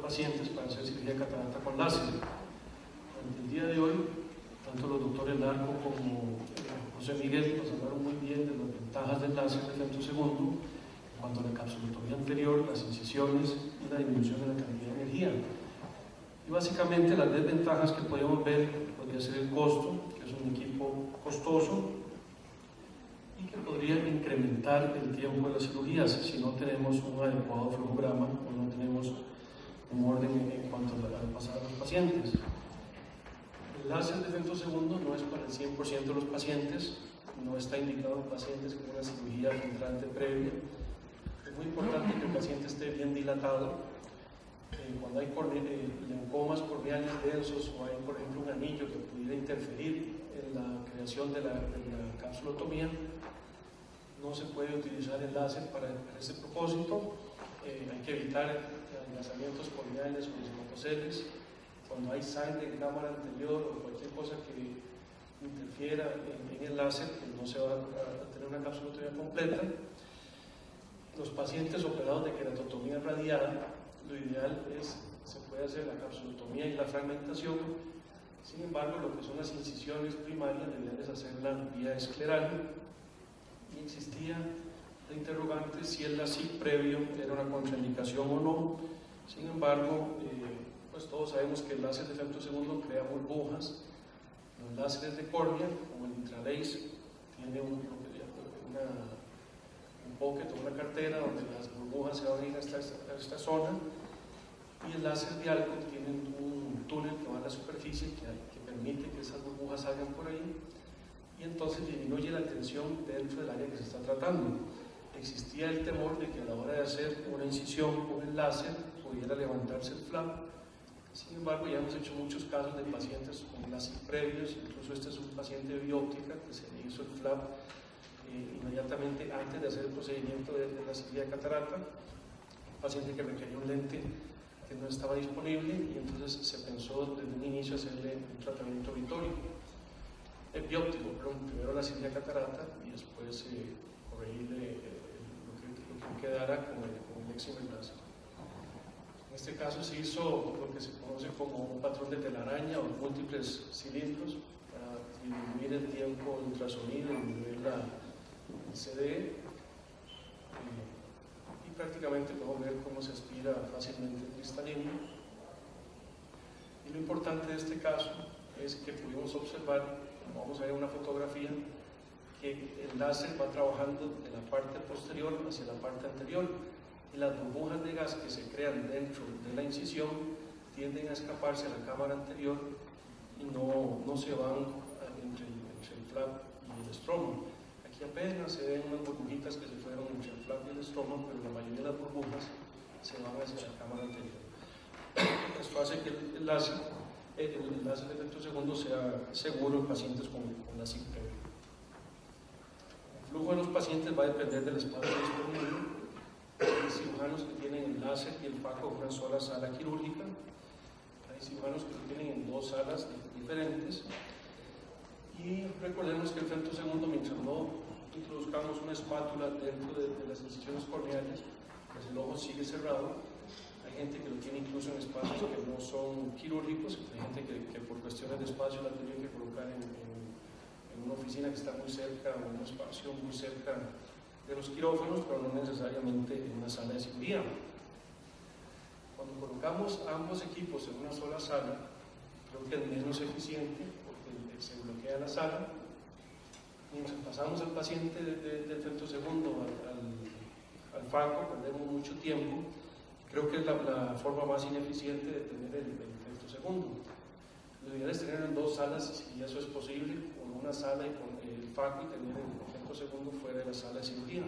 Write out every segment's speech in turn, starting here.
pacientes para hacer cirugía de catarata con láser. Durante el día de hoy, tanto los doctores Larco como José Miguel nos hablaron muy bien de las ventajas del láser de femtosegundo en cuanto a la capsulotomía anterior, las incisiones y la disminución de la cantidad de energía. Y básicamente las desventajas que podemos ver podría ser el costo, que es un equipo costoso y que podría incrementar el tiempo de las cirugías si no tenemos un adecuado flujograma o no tenemos un orden en cuanto a pasar a los pacientes. El láser de femtosegundo no es para el 100% de los pacientes, no está indicado en pacientes con una cirugía filtrante previa. Es muy importante que el paciente esté bien dilatado. Cuando hay linfomas corneales densos o hay, por ejemplo, un anillo que pudiera interferir en la creación de la capsulotomía, no se puede utilizar el láser para ese propósito. Hay que evitar enlazamientos corneales o hematoceles. Cuando hay sangre en cámara anterior o cualquier cosa que interfiera en el láser, pues no se va a tener una capsulotomía completa. Los pacientes operados de queratotomía radiada, lo ideal es, se puede hacer la capsulotomía y la fragmentación. Sin embargo, lo que son las incisiones primarias, lo ideal es hacerla vía escleral. Y existía la interrogante si el LASIK previo era una contraindicación o no. Sin embargo, pues todos sabemos que el láser de femtosegundo crea burbujas. Los láseres de córnea, como el Intralace, tiene un pocket o una cartera donde las burbujas se van a ir a esta zona, y el láser de Alcon tiene un túnel que va a la superficie que permite que esas burbujas salgan por ahí, y entonces disminuye la tensión dentro del área que se está tratando. Existía el temor de que a la hora de hacer una incisión con el láser pudiera levantarse el flap. Sin embargo, ya hemos hecho muchos casos de pacientes con láser previos, incluso este es un paciente de bióptica que se le hizo el flap inmediatamente antes de hacer el procedimiento de la cirugía de catarata, un paciente que requería un lente que no estaba disponible, y entonces se pensó desde un inicio hacerle un tratamiento bióptico, primero la cirugía de catarata y después corregirle lo que quedara con el excimer láser. En este caso se hizo lo que se conoce como un patrón de telaraña o múltiples cilindros para disminuir el tiempo de ultrasonido, disminuir el CD, y prácticamente podemos ver cómo se aspira fácilmente el cristalino. Y lo importante de este caso es que pudimos observar, como vamos a ver en una fotografía, que el láser va trabajando de la parte posterior hacia la parte anterior, y las burbujas de gas que se crean dentro de la incisión tienden a escaparse a la cámara anterior y no se van entre el flap y el estroma. Aquí apenas se ven unas burbujitas que se fueron entre el flap y el estroma, pero la mayoría de las burbujas se van hacia la cámara anterior. Esto hace que el láser de femtosegundo sea seguro en pacientes con LASIK previo. El flujo de los pacientes va a depender del espacio disponible. Hay cirujanos que tienen el láser y el FACO en una sola sala quirúrgica. Hay cirujanos que lo tienen en dos salas diferentes. Y recordemos que el femtosegundo, mientras no introduzcamos una espátula dentro de las incisiones corneales, pues el ojo sigue cerrado. Hay gente que lo tiene incluso en espacios que no son quirúrgicos. Hay gente que por cuestiones de espacio la tienen que colocar en una oficina que está muy cerca, o en un espacio muy cerca de los quirófanos, pero no necesariamente en una sala de cirugía. Cuando colocamos ambos equipos en una sola sala, creo que es menos eficiente porque se bloquea la sala. Mientras pasamos al paciente del femtosegundo al FACO, perdemos mucho tiempo. Creo que es la forma más ineficiente de tener el femtosegundo. Lo ideal es tenerlo en dos salas, si eso es posible, o en una sala y con el FACO y tener el femtosegundo fuera de la sala de cirugía.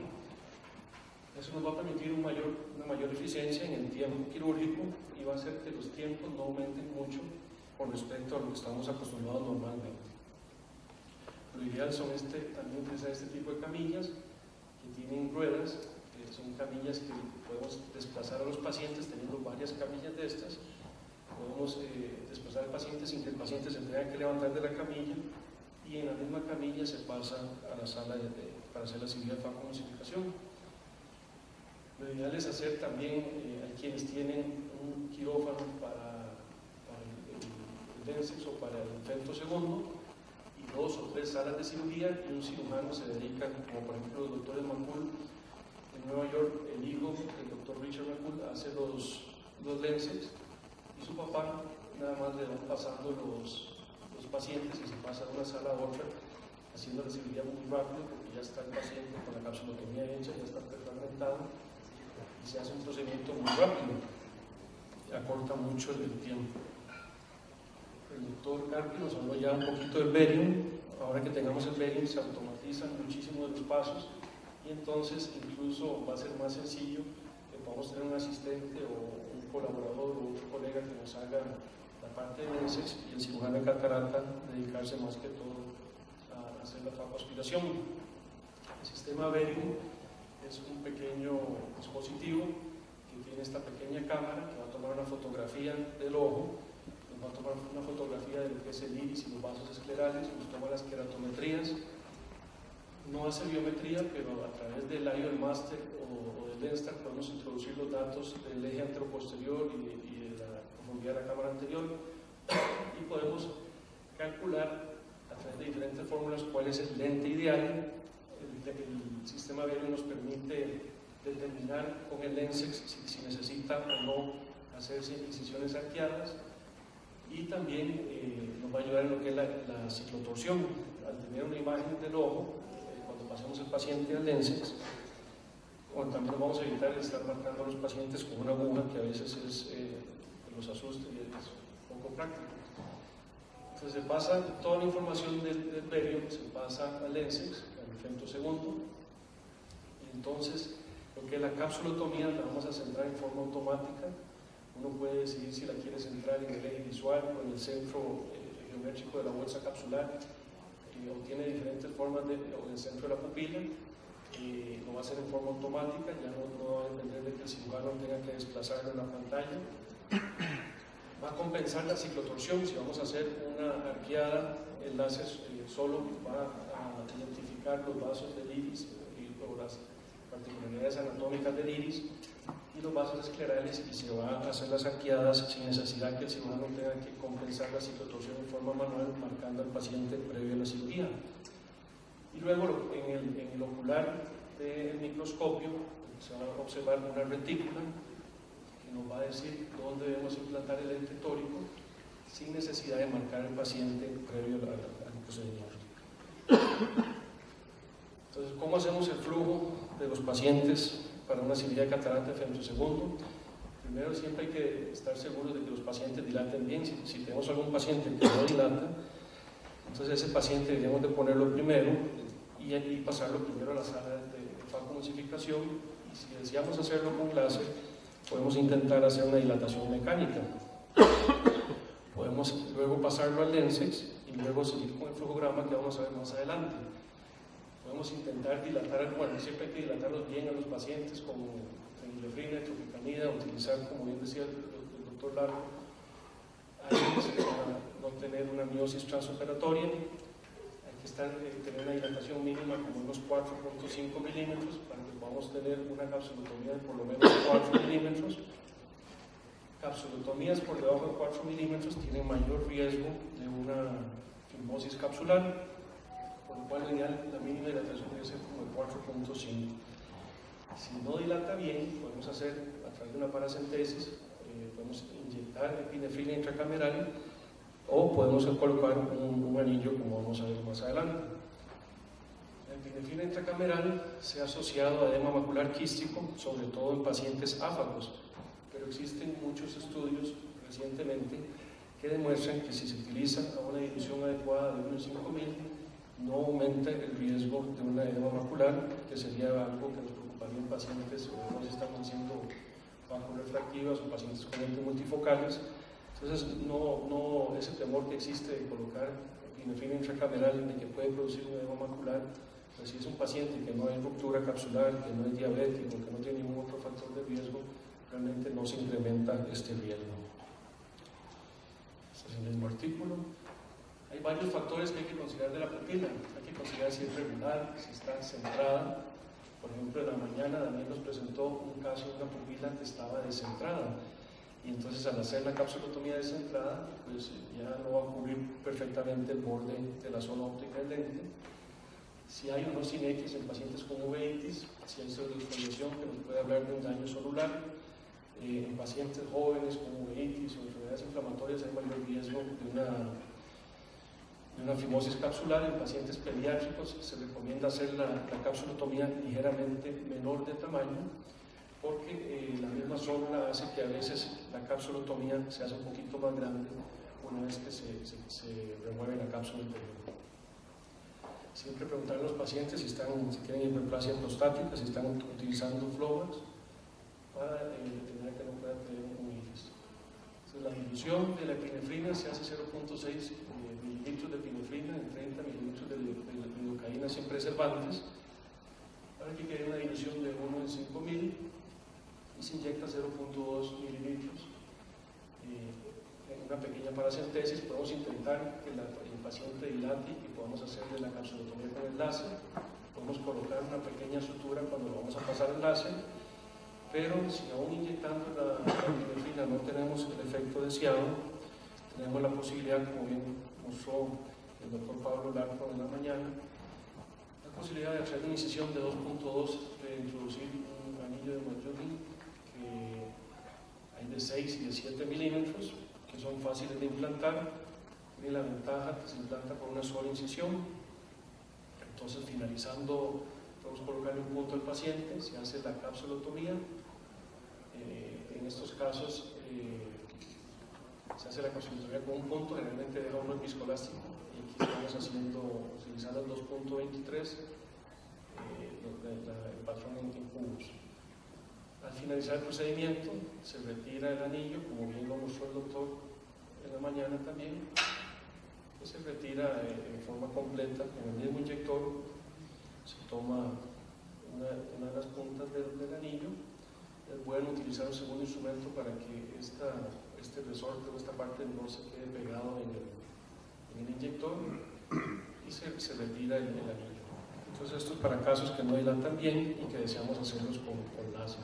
Eso nos va a permitir una mayor eficiencia en el tiempo quirúrgico y va a hacer que los tiempos no aumenten mucho con respecto a lo que estamos acostumbrados normalmente. Lo ideal son también utilizar este tipo de camillas que tienen ruedas, que son camillas que podemos desplazar a los pacientes teniendo varias camillas de estas. Podemos desplazar al paciente sin que el paciente se tenga que levantar de la camilla, y en la misma camilla se pasa a la sala para hacer la cirugía de facoemulsificación. Lo ideal es hacer también, hay quienes tienen un quirófano Lensex o para el femtosegundo, y 2 o 3 salas de cirugía, y un cirujano se dedica, como por ejemplo los doctores McCool en Nueva York, el hijo del doctor Richard McCool hace los Lensex, y su papá nada más le van pasando los pacientes y se pasa de una sala a otra haciendo la cirugía muy rápido, porque ya está el paciente con la capsulotomía hecha, ya está fragmentado, y se hace un procedimiento muy rápido, acorta mucho el tiempo. El doctor Carpi nos habló ya un poquito del barium. Ahora que tengamos el barium se automatizan muchísimo de los pasos, y entonces incluso va a ser más sencillo que podamos tener un asistente o un colaborador o otro colega que nos haga la parte de Lensex, y el cirujano de catarata dedicarse más que todo a hacer la trapoaspiración. El sistema barium es un pequeño dispositivo que tiene esta pequeña cámara que va a tomar una fotografía del ojo, nos va a tomar una fotografía de lo que es el iris y los vasos esclerales, nos toma las queratometrías, no hace biometría, pero a través del IOL Master o del Lenstar podemos introducir los datos del eje anteroposterior y de la profundidad de la cámara anterior, y podemos calcular a través de diferentes fórmulas cuál es el lente ideal. El sistema barium nos permite determinar con el Lensex si necesita o no hacerse incisiones arqueadas, y también nos va a ayudar en lo que es la ciclotorsión. Al tener una imagen del ojo, cuando pasemos el paciente al Lensex, también nos vamos a evitar estar marcando a los pacientes con una aguja que a veces los asusta y es poco práctico. Entonces se pasa toda la información del barium, se pasa al Lensex, al femtosegundo, y entonces lo que es la capsulotomía la vamos a centrar en forma automática. Uno puede decidir si la quiere centrar en el eje visual o en el centro geométrico de la bolsa capsular, o tiene diferentes formas o en el centro de la pupila. Lo va a hacer en forma automática, ya no va a depender de que el cirujano tenga que desplazarlo en la pantalla. Va a compensar la ciclotorsión. Si vamos a hacer una arqueada, el láser solo va a identificar los vasos del iris o las particularidades anatómicas del iris y los vasos esclerales, y se va a hacer las arqueadas sin necesidad que el cirujano tenga que compensar la ciclotorsión en forma manual, marcando al paciente previo a la cirugía. Y luego en el ocular del microscopio se va a observar una retícula que nos va a decir dónde debemos implantar el lente tórico sin necesidad de marcar al paciente previo al procedimiento. Entonces, ¿cómo hacemos el flujo de los pacientes para una cirugía de catarata de femtosegundo? Primero, siempre hay que estar seguros de que los pacientes dilaten bien. Si tenemos algún paciente que no dilata, entonces ese paciente debemos de ponerlo primero y pasarlo primero a la sala de facomulsificación, y si deseamos hacerlo con láser, podemos intentar hacer una dilatación mecánica. Podemos luego pasarlo al Lensex y luego seguir con el flujograma que vamos a ver más adelante. Podemos intentar dilatar, bueno, siempre hay que dilatarlos bien a los pacientes con fenilefrina, tropicanida, utilizar, como bien decía el doctor Largo, para no tener una miosis transoperatoria. Hay que tener una dilatación mínima como unos 4.5 milímetros para que podamos tener una capsulotomía de por lo menos 4 milímetros. Capsulotomías por debajo de 4 milímetros tienen mayor riesgo de una fibrosis capsular, por lo cual la mínima dilatación debe ser como de 4.5. Si no dilata bien, podemos hacer a través de una paracentesis, podemos inyectar epinefrina intracameral o podemos colocar un anillo, como vamos a ver más adelante. La epinefrina intracameral se ha asociado a edema macular quístico, sobre todo en pacientes áfagos, pero existen muchos estudios recientemente que demuestran que si se utiliza a una dilución adecuada de 1 en 5.000, no aumenta el riesgo de una edema macular, que sería algo que nos preocuparía en pacientes que no están haciendo refractivas o pacientes con lentes multifocales. Entonces, no ese temor que existe de colocar epinefrina intracameral de que puede producir un edema macular, pues si es un paciente que no hay ruptura capsular, que no es diabético, que no tiene ningún otro factor de riesgo, realmente no se incrementa este riesgo. Este es el mismo artículo. Hay varios factores que hay que considerar de la pupila. Hay que considerar si es regular, si está centrada. Por ejemplo, en la mañana Daniel nos presentó un caso de una pupila que estaba descentrada, y entonces al hacer la capsulotomía descentrada, pues ya no va a cubrir perfectamente el borde de la zona óptica del lente. Si hay unos sinequias en pacientes con uveitis, si hay pseudoexfoliación que nos puede hablar de un daño celular, en pacientes jóvenes con uveitis o enfermedades inflamatorias hay mayor riesgo de una fimosis capsular. En pacientes pediátricos se recomienda hacer la capsulotomía ligeramente menor de tamaño, porque la misma zona hace que a veces la capsulotomía se hace un poquito más grande una vez que se remueve la cápsula anterior. Siempre preguntar a los pacientes si tienen hiperplasia prostática, si están utilizando Flomax, para determinar que no puedan tener un uveitis. Entonces, la dilución de la epinefrina se hace 0.6 mililitros de epinefrina en 30 mililitros de lidocaína sin preservantes, para que quede una dilución de 1 en 5.000, y se inyecta 0.2 mililitros. En una pequeña paracentesis podemos intentar que el paciente dilate y que podamos hacerle la capsulotomía con el láser. Podemos colocar una pequeña sutura cuando lo vamos a pasar el láser, pero si aún inyectando la epinefrina no tenemos el efecto deseado, tenemos la posibilidad, como bien mostró el doctor Pablo Larco en la mañana, la posibilidad de hacer una incisión de 2.2, de introducir un anillo de Marjorie, que hay de 6 y de 7 milímetros, que son fáciles de implantar. Tiene la ventaja que se implanta por una sola incisión. Entonces, finalizando, podemos colocarle un punto al paciente, se hace la capsulotomía. En estos casos se hace la capsulotomía con un punto, generalmente deja uno el viscoelástico, y aquí estamos utilizando el 2.23, el patrón en cubos. Al finalizar el procedimiento, se retira el anillo, como bien lo mostró el doctor en la mañana también, pues se retira en forma completa con el mismo inyector, se toma una de las puntas del anillo. Es bueno utilizar un segundo instrumento para que este resorte o esta parte no se quede pegado en el inyector, y se retira el anillo. Entonces, esto es para casos que no dilatan bien y que deseamos hacerlos con láser.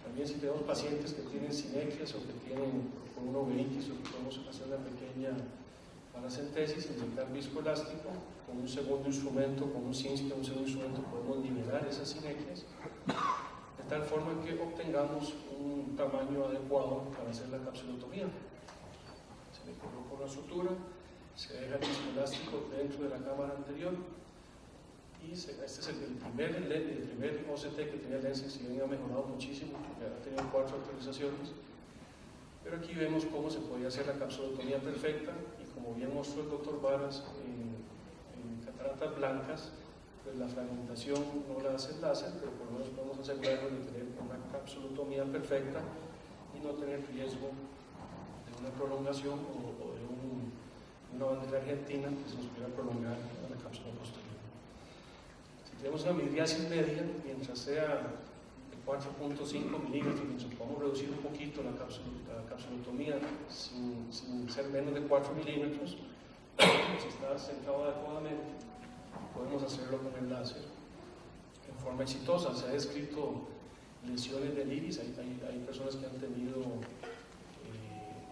También, si tenemos pacientes que tienen sinequias o que tienen con una uveitis, o que podemos hacer una pequeña paracentesis, inyectar viscoelástico con un segundo instrumento, con un Sinskey, un segundo instrumento, podemos nivelar esas sinequias de tal forma que obtengamos un tamaño adecuado para hacer la capsulotomía. Se le coloca una sutura, se deja el viscoelástico dentro de la cámara anterior, y este es el primer OCT que tenía LenSx, y ha mejorado muchísimo, porque ha tenido 4 actualizaciones. Pero aquí vemos cómo se podía hacer la capsulotomía perfecta, y como bien mostró el doctor Varas, en cataratas blancas, pues la fragmentación no la hace el láser, pero por lo menos podemos asegurarnos de tener una capsulotomía perfecta y no tener riesgo de una prolongación o de una bandera argentina que se nos pudiera prolongar a la cápsula posterior. Si tenemos una midriasis media, mientras sea de 4.5 milímetros, mientras podamos reducir un poquito la capsulotomía sin ser menos de 4 milímetros, si está centrado adecuadamente, podemos hacerlo con el láser en forma exitosa. Se ha descrito lesiones del iris, hay personas que han tenido,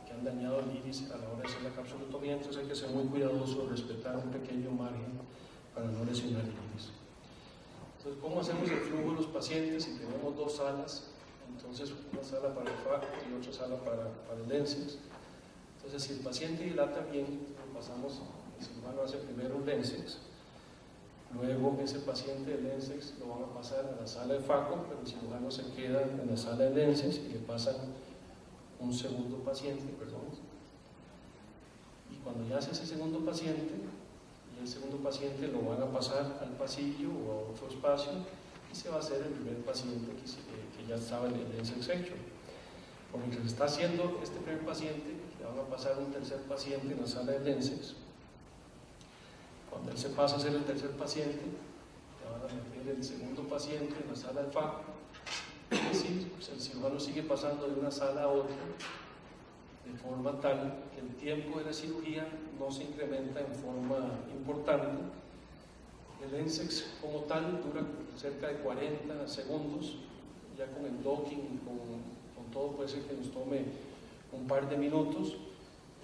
que han dañado el iris a la hora de hacer la capsulotomía, entonces hay que ser muy cuidadoso, respetar un pequeño margen para no lesionar el iris. Entonces, ¿cómo hacemos el flujo de los pacientes? Si tenemos 2 salas, entonces una sala para el FAC y otra sala para el LenSx. Entonces, si el paciente dilata bien, pasamos, el cirujano hace primero un LenSx, luego ese paciente de LenSx lo van a pasar a la sala de FACO, pero el cirujano se queda en la sala de LenSx y le pasan un segundo paciente, y cuando ya hace ese segundo paciente, y el segundo paciente lo van a pasar al pasillo o a otro espacio, y se va a hacer el primer paciente que ya estaba en el LenSx hecho. Por mientras está haciendo este primer paciente, le van a pasar un tercer paciente en la sala de LenSx. Cuando él se pasa a ser el tercer paciente, le van a meter el segundo paciente en la sala de FACO. Es decir, pues el cirujano sigue pasando de una sala a otra de forma tal que el tiempo de la cirugía no se incrementa en forma importante. El LenSx como tal dura cerca de 40 segundos, ya con el docking y con todo puede ser que nos tome un par de minutos,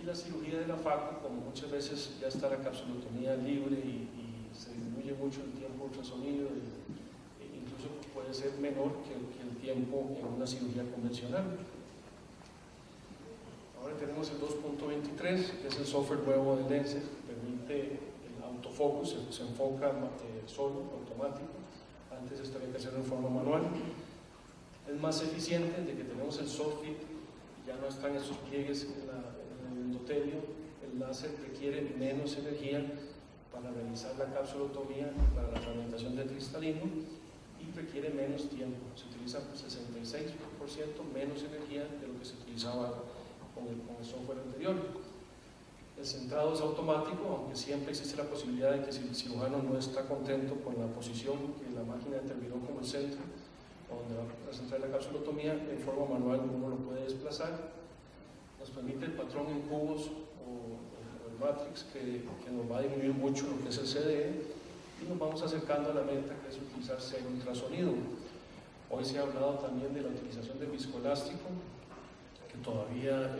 y la cirugía de la faco, como muchas veces ya está la capsulotomía libre y se disminuye mucho el tiempo de ultrasonido, incluso puede ser menor que el tiempo en una cirugía convencional. Ahora tenemos el 2.23, que es el software nuevo de Lenses, que permite el autofocus, se enfoca solo, automático. Antes esto había que hacerlo en forma manual. Es más eficiente, de que tenemos el softfit, ya no están esos pliegues en el endotelio. El láser requiere menos energía para realizar la capsulotomía, para la fragmentación del cristalino, y requiere menos tiempo. Se utiliza 66% menos energía de lo que se utilizaba con el software anterior. El centrado es automático, aunque siempre existe la posibilidad de que si el cirujano no está contento con la posición que la máquina determinó como el centro, donde va a centrar la capsulotomía, en forma manual uno lo puede desplazar. Nos permite el patrón en cubos o el matrix, que nos va a disminuir mucho lo que es el CDE, y nos vamos acercando a la meta, que es utilizar cero ultrasonido. Hoy se ha hablado también de la utilización del viscoelástico, que todavía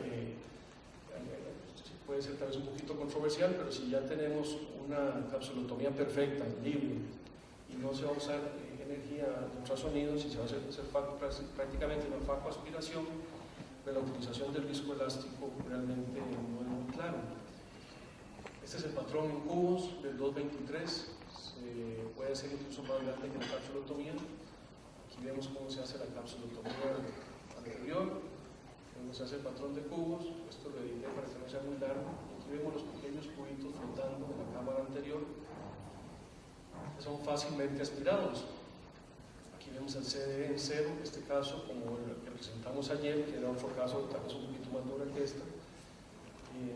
puede ser tal vez un poquito controversial, pero si ya tenemos una capsulotomía perfecta, libre, y no se va a usar energía de ultrasonido, si se va a hacer prácticamente una facoaspiración, pero la utilización del viscoelástico realmente no es muy claro. Este es el patrón en cubos del 223, puede ser incluso más grande que la capsulotomía. Aquí vemos cómo se hace la capsulotomía anterior, cómo se hace el patrón de cubos. Esto lo edité para que no sea muy largo. Aquí vemos los pequeños cubitos flotando de la cámara anterior, que son fácilmente aspirados. Aquí vemos el CDE en cero, en este caso, como el que presentamos ayer, que era otro caso tal vez un poquito más dura que esta.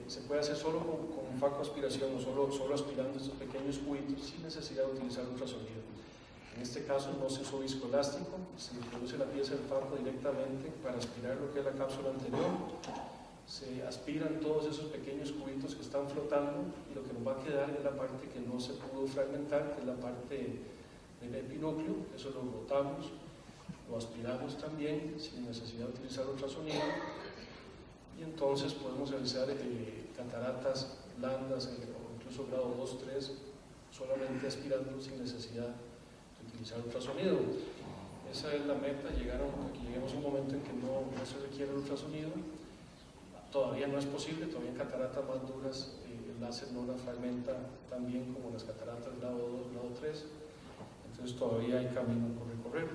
Se puede hacer solo con facoaspiración, o solo aspirando estos pequeños cubitos, sin necesidad de utilizar ultrasonido. En este caso no se usó viscoelástico, se introduce la pieza del faco directamente para aspirar lo que es la cápsula anterior. Se aspiran todos esos pequeños cubitos que están flotando, y lo que nos va a quedar es la parte que no se pudo fragmentar, que es la parte del epinúcleo. Eso lo botamos, lo aspiramos también sin necesidad de utilizar ultrasonido, y entonces podemos realizar cataratas blandas o incluso grado 2-3 solamente aspirando sin necesidad de utilizar ultrasonido. Esa es la meta, que lleguemos a un momento en que no se requiere el ultrasonido. Todavía no es posible, todavía en cataratas más duras el láser no las fragmenta tan bien como las cataratas grado 2, grado 3, entonces todavía hay camino por recorrer.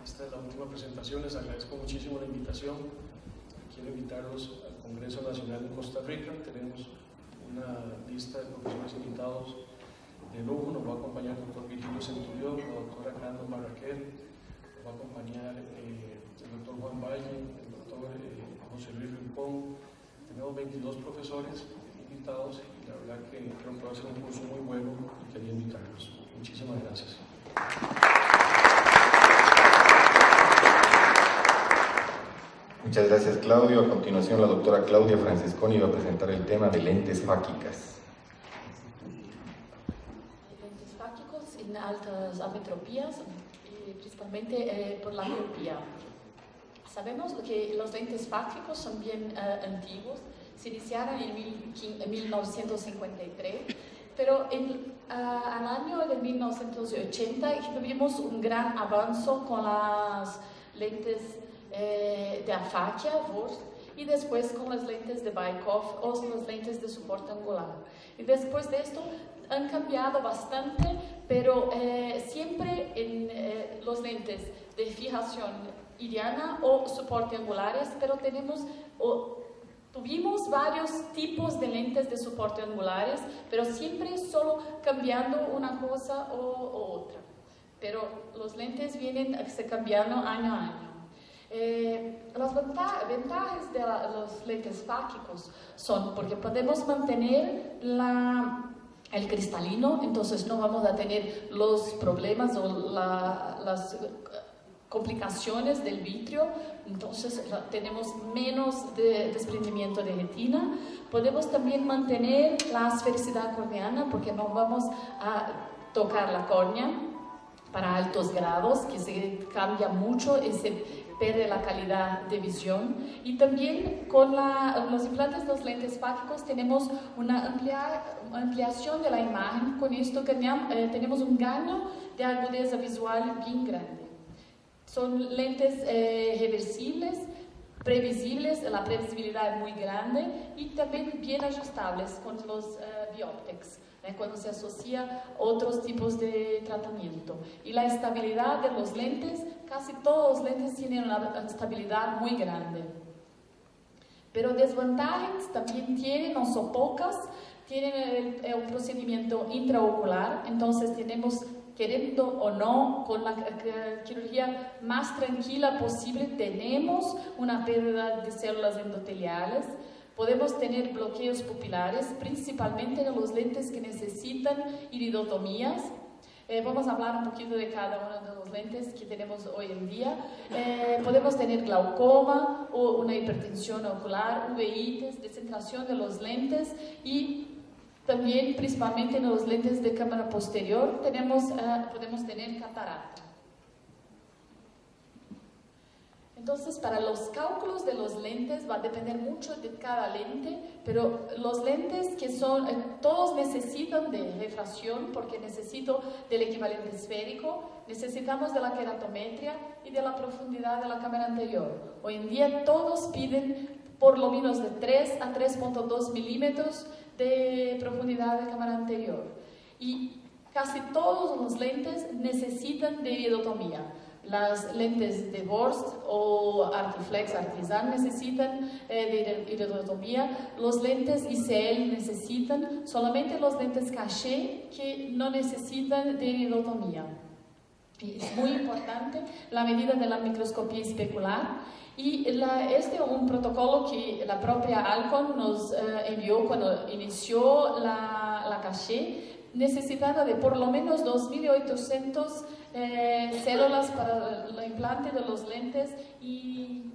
Esta es la última presentación, les agradezco muchísimo la invitación. Quiero invitarlos al Congreso Nacional en Costa Rica. Tenemos una lista de profesores invitados de lujo. Nos va a acompañar el doctor Virgilio Centurión, la doctora Carlos Marraquel, nos va a acompañar el doctor Juan Valle, el doctor José Luis Rincón. Tenemos 22 profesores invitados, y la verdad que creo que va a ser un curso muy bueno y quería invitarlos. Muchísimas gracias. Muchas gracias, Claudio. A continuación, la doctora Claudia Francesconi va a presentar el tema de lentes fáquicas. Lentes fáquicos en altas ametropías, principalmente por la miopía. Sabemos que los lentes fáquicos son bien antiguos, se iniciaron en 1953, pero al año de 1980 tuvimos un gran avance con las lentes de afaquia, Wurst, y después con las lentes de Wyckoff o las lentes de soporte angular. Y después de esto han cambiado bastante, pero siempre en los lentes de fijación iriana o soporte angulares, pero tuvimos varios tipos de lentes de soporte angulares, pero siempre solo cambiando una cosa o otra. Pero los lentes se cambiando año a año. Las ventajas de los lentes fáquicos son porque podemos mantener el cristalino, entonces no vamos a tener los problemas o las complicaciones del vitrio, entonces tenemos menos desprendimiento de retina. Podemos también mantener la esfericidad corneana porque no vamos a tocar la córnea para altos grados, que se cambia mucho ese pierde la calidad de visión. Y también con los implantes de los lentes fácicos tenemos una ampliación de la imagen. Con esto tenemos un gaño de agudeza visual bien grande. Son lentes reversibles, previsibles, la previsibilidad es muy grande y también bien ajustables con los bioptics, cuando se asocia a otros tipos de tratamiento. Y la estabilidad de los lentes, casi todos los lentes tienen una estabilidad muy grande. Pero desventajas también tienen, no son pocas, tienen el procedimiento intraocular, entonces tenemos, queriendo o no, con la cirugía más tranquila posible, tenemos una pérdida de células endoteliales. Podemos tener bloqueos pupilares, principalmente en los lentes que necesitan iridotomías. Vamos a hablar un poquito de cada uno de los lentes que tenemos hoy en día. Podemos tener glaucoma o una hipertensión ocular, uveitis, descentración de los lentes y también, principalmente en los lentes de cámara posterior, podemos tener catarata. Entonces, para los cálculos de los lentes va a depender mucho de cada lente, pero los lentes que son, todos necesitan de refracción porque necesito del equivalente esférico, necesitamos de la keratometría y de la profundidad de la cámara anterior. Hoy en día todos piden por lo menos de 3 a 3.2 milímetros de profundidad de cámara anterior. Y casi todos los lentes necesitan de iridotomía. Las lentes de Borst o Artiflex, Artisan necesitan de iridotomía. Los lentes ICL necesitan, solamente los lentes caché que no necesitan de iridotomía. Y es muy importante la medida de la microscopía especular. Y este es un protocolo que la propia Alcon nos envió cuando inició la caché, necesitando de por lo menos 2.800 células para el implante de los lentes y